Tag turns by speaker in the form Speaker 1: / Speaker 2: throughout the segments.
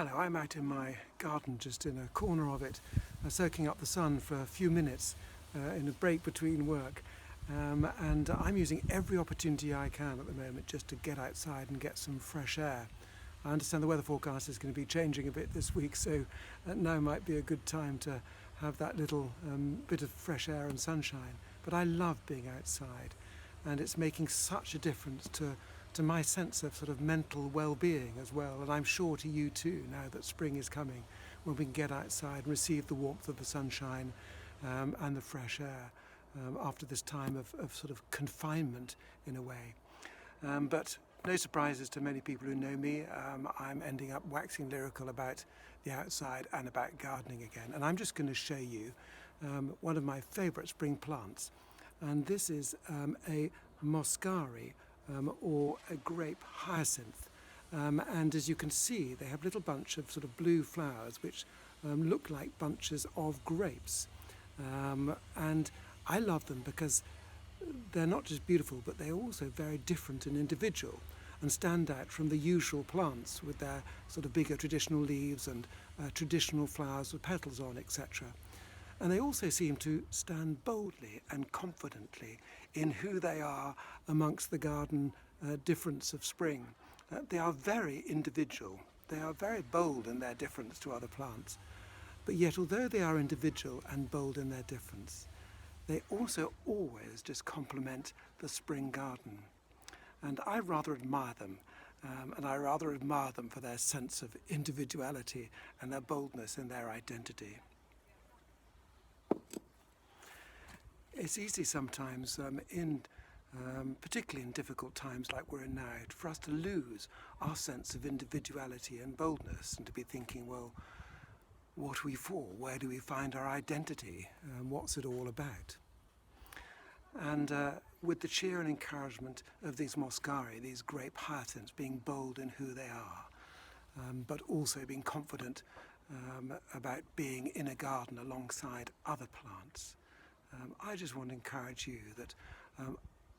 Speaker 1: Hello, I'm out in my garden, just in a corner of it, soaking up the sun for a few minutes in a break between work. And I'm using every opportunity I can at the moment just to get outside and get some fresh air. I understand the weather forecast is going to be changing a bit this week, so now might be a good time to have that little bit of fresh air and sunshine. But I love being outside, and it's making such a difference to my sense of sort of mental well-being as well, and I'm sure to you too, now that spring is coming, when we can get outside and receive the warmth of the sunshine and the fresh air after this time of sort of confinement in a way. But no surprises to many people who know me, I'm ending up waxing lyrical about the outside and about gardening again, and I'm just going to show you one of my favourite spring plants, and this is a moscari, or a grape hyacinth, and as you can see they have a little bunch of sort of blue flowers which look like bunches of grapes, and I love them because they're not just beautiful but they're also very different and individual and stand out from the usual plants with their sort of bigger traditional leaves and traditional flowers with petals on, etc. And they also seem to stand boldly and confidently in who they are amongst the garden difference of spring. They are very individual. They are very bold in their difference to other plants. But yet, although they are individual and bold in their difference, they also always just complement the spring garden. And I rather admire them. And I rather admire them for their sense of individuality and their boldness in their identity. It's easy sometimes, particularly in difficult times like we're in now, for us to lose our sense of individuality and boldness and to be thinking, well, what are we for? Where do we find our identity? What's it all about? And with the cheer and encouragement of these moscari, these grape hyacinths, being bold in who they are, but also being confident about being in a garden alongside other plants, I just want to encourage you that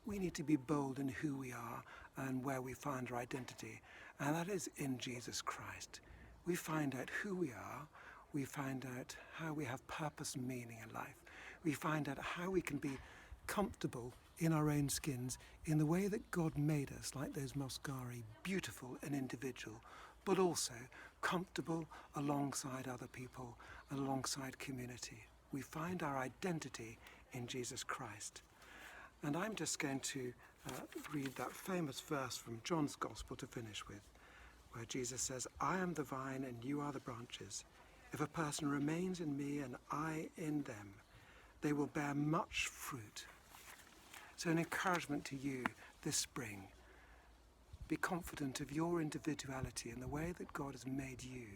Speaker 1: we need to be bold in who we are and where we find our identity, and that is in Jesus Christ. We find out who we are, we find out how we have purpose and meaning in life, we find out how we can be comfortable in our own skins in the way that God made us, like those moscari, beautiful and individual, but also comfortable alongside other people and alongside community. We find our identity in Jesus Christ. And I'm just going to read that famous verse from John's Gospel to finish with, where Jesus says, "I am the vine and you are the branches. If a person remains in me and I in them, they will bear much fruit." So an encouragement to you this spring, be confident of your individuality and the way that God has made you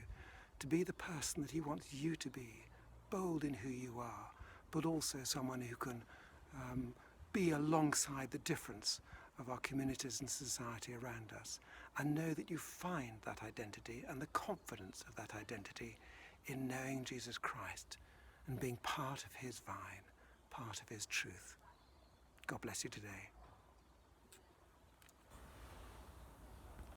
Speaker 1: to be the person that he wants you to be, bold in who you are, but also someone who can be alongside the difference of our communities and society around us, and know that you find that identity and the confidence of that identity in knowing Jesus Christ and being part of his vine, part of his truth. God bless you today.